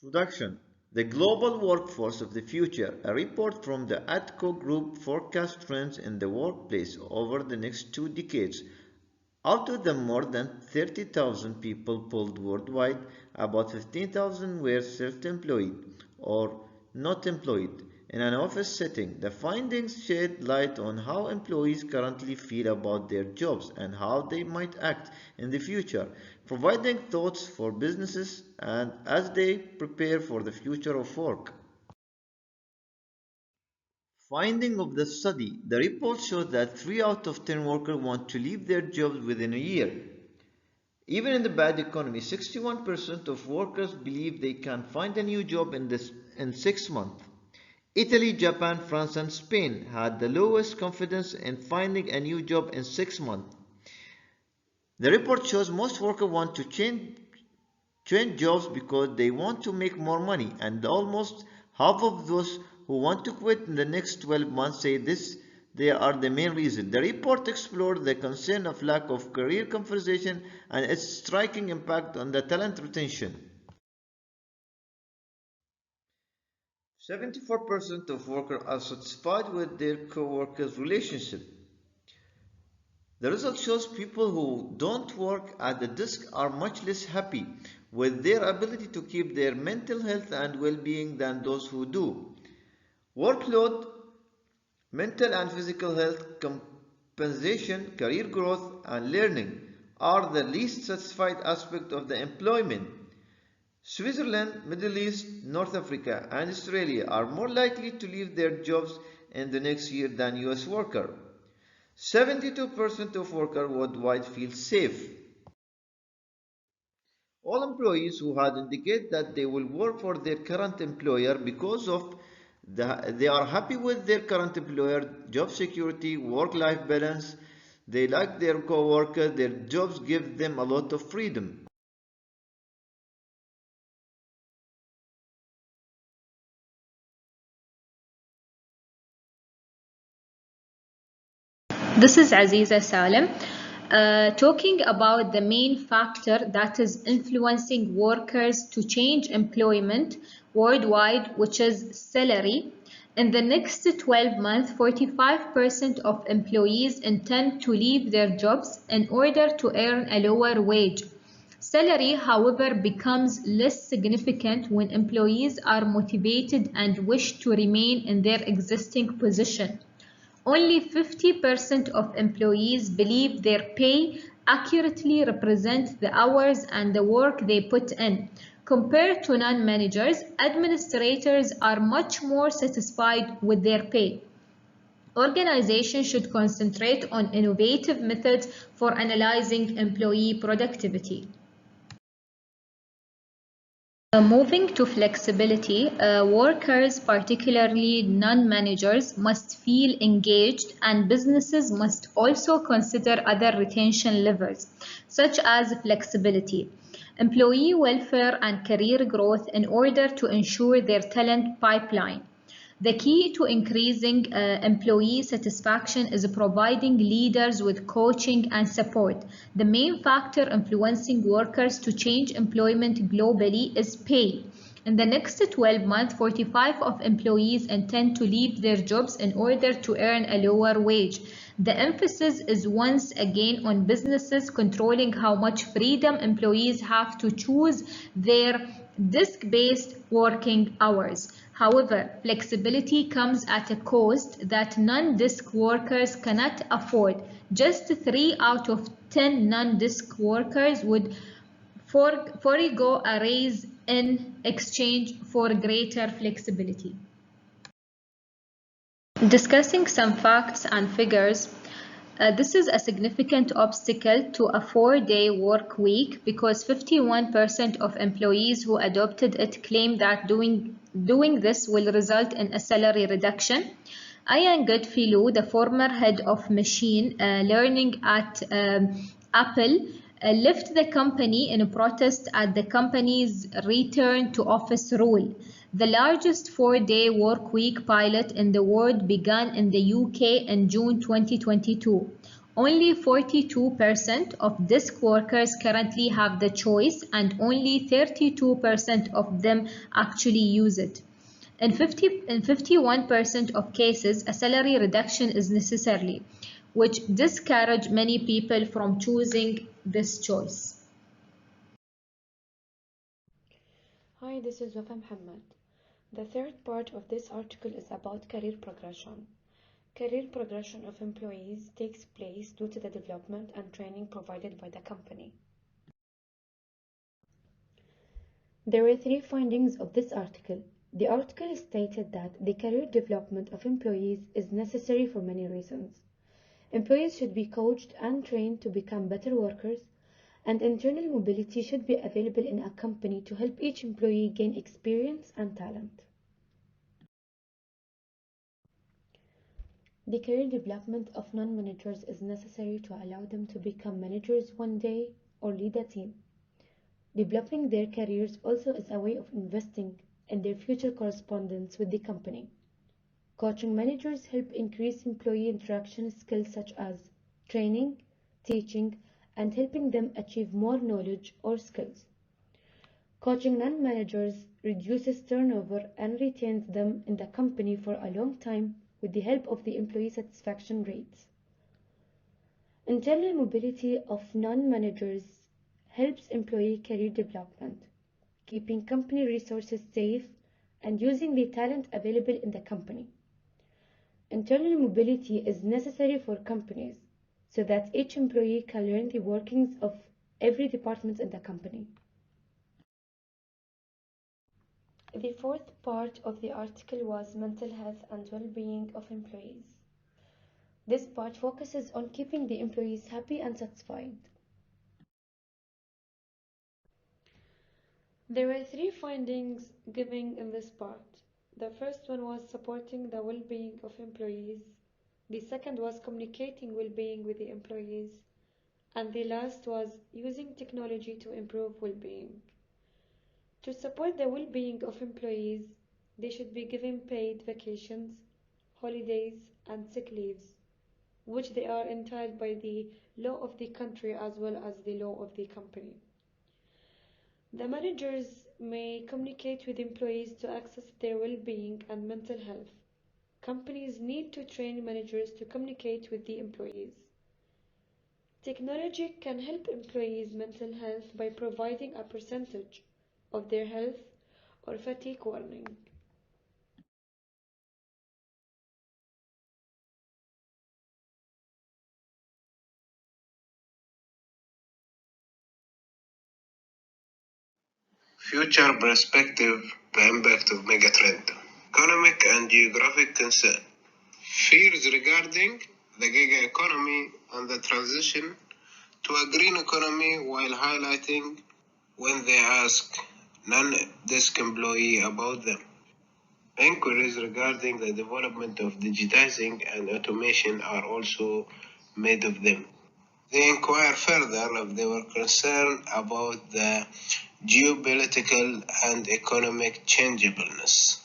Introduction. The Global Workforce of the Future, a report from the ADCO Group forecasts trends in the workplace over the next 2 decades. Out of the more than 30,000 people polled worldwide, about 15,000 were self-employed or not employed in an office setting. The findings shed light on how employees currently feel about their jobs and how they might act in the future, providing thoughts for businesses and as they prepare for the future of work. Finding of the study. The report shows that 3 out of 10 workers want to leave their jobs within a year. Even in the bad economy, 61% of workers believe they can find a new job in 6 months. Italy, Japan, France and Spain had the lowest confidence in finding a new job in 6 months. The report shows most workers want to change jobs because they want to make more money, and almost half of those who want to quit in the next 12 months say they are the main reason. The report explored the concern of lack of career conversation and its striking impact on the talent retention. 74% of workers are satisfied with their co-workers' relationship. The result shows people who don't work at the desk are much less happy with their ability to keep their mental health and well-being than those who do. Workload, mental and physical health, compensation, career growth, and learning are the least satisfied aspects of the employment. Switzerland, Middle East, North Africa, and Australia are more likely to leave their jobs in the next year than US workers. 72% of workers worldwide feel safe. All employees who had indicated that they will work for their current employer because of they are happy with their current employer, job security, work-life balance, they like their co-workers, their jobs give them a lot of freedom. This is Aziza Salem, talking about the main factor that is influencing workers to change employment worldwide, which is salary. In the next 12 months, 45% of employees intend to leave their jobs in order to earn a lower wage. Salary, however, becomes less significant when employees are motivated and wish to remain in their existing position. Only 50% of employees believe their pay accurately represents the hours and the work they put in. Compared to non-managers, administrators are much more satisfied with their pay. Organizations should concentrate on innovative methods for analyzing employee productivity. Moving to flexibility, workers, particularly non-managers, must feel engaged, and businesses must also consider other retention levers, such as flexibility, employee welfare, and career growth in order to ensure their talent pipeline. The key to increasing employee satisfaction is providing leaders with coaching and support. The main factor influencing workers to change employment globally is pay. In the next 12 months, 45% of employees intend to leave their jobs in order to earn a lower wage. The emphasis is once again on businesses controlling how much freedom employees have to choose their desk-based working hours. However, flexibility comes at a cost that non-desk workers cannot afford. Just 3 out of 10 non-desk workers would forego a raise in exchange for greater flexibility. Discussing some facts and figures, this is a significant obstacle to a 4-day work week because 51% of employees who adopted it claim that doing this will result in a salary reduction. Ian Goodfellow, the former head of machine learning at Apple, left the company in protest at the company's return to office rule. The largest 4-day work week pilot in the world began in the UK in June 2022. Only 42% of disk workers currently have the choice, and only 32% of them actually use it. In 51% of cases, a salary reduction is necessary, which discourage many people from choosing this choice. Hi, this is Wafa Muhammad. The third part of this article is about career progression. Career progression of employees takes place due to the development and training provided by the company. There were three findings of this article. The article stated that the career development of employees is necessary for many reasons. Employees should be coached and trained to become better workers, and internal mobility should be available in a company to help each employee gain experience and talent. The career development of non-managers is necessary to allow them to become managers one day or lead a team. Developing their careers also is a way of investing in their future correspondence with the company. Coaching managers help increase employee interaction skills such as training, teaching, and helping them achieve more knowledge or skills. Coaching non-managers reduces turnover and retains them in the company for a long time with the help of the employee satisfaction rates. Internal mobility of non-managers helps employee career development, keeping company resources safe and using the talent available in the company. Internal mobility is necessary for companies so that each employee can learn the workings of every department in the company. The fourth part of the article was mental health and well-being of employees. This part focuses on keeping the employees happy and satisfied. There were three findings given in this part. The first one was supporting the well-being of employees. The second was communicating well-being with the employees. And the last was using technology to improve well-being. To support the well-being of employees, they should be given paid vacations, holidays, and sick leaves, which they are entitled by the law of the country as well as the law of the company. The managers may communicate with employees to access their well-being and mental health. Companies need to train managers to communicate with the employees. Technology can help employees' mental health by providing a percentage of their health or fatigue warning. Future perspective, the impact of megatrend. Economic and geographic concern. Fears regarding the giga economy and the transition to a green economy while highlighting when they ask non-desk employee about them. Inquiries regarding the development of digitizing and automation are also made of them. They inquire further if they were concerned about the geopolitical and economic changeableness.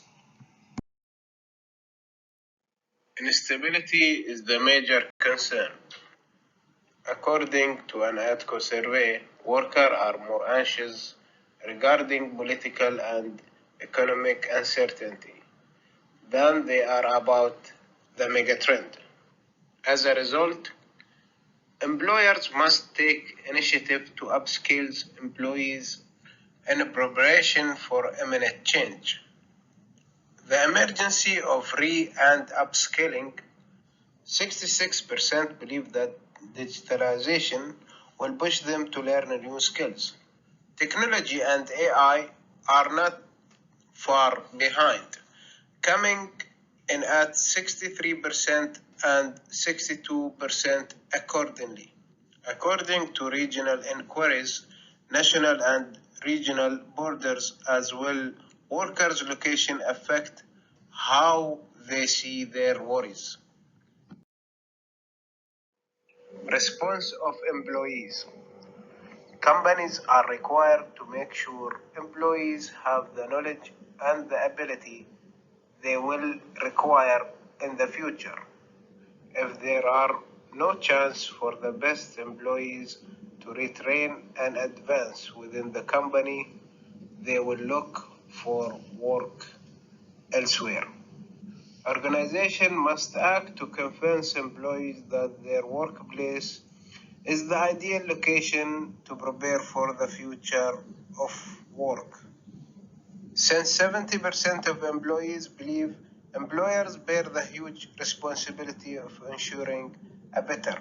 Instability is the major concern. According to an ADCO survey, workers are more anxious regarding political and economic uncertainty than they are about the megatrend. As a result, employers must take initiative to upskill employees in preparation for imminent change. The emergency of and upskilling. 66% believe that digitalization will push them to learn new skills. Technology and AI are not far behind, coming in at 63% and 62% accordingly. According to regional inquiries, national and regional borders as well, workers' location affect how they see their worries. Response of employees. Companies are required to make sure employees have the knowledge and the ability they will require in the future. If there are no chance for the best employees to retrain and advance within the company, they will look for work elsewhere. Organizations must act to convince employees that their workplace is the ideal location to prepare for the future of work. Since 70% of employees believe employers bear the huge responsibility of ensuring a better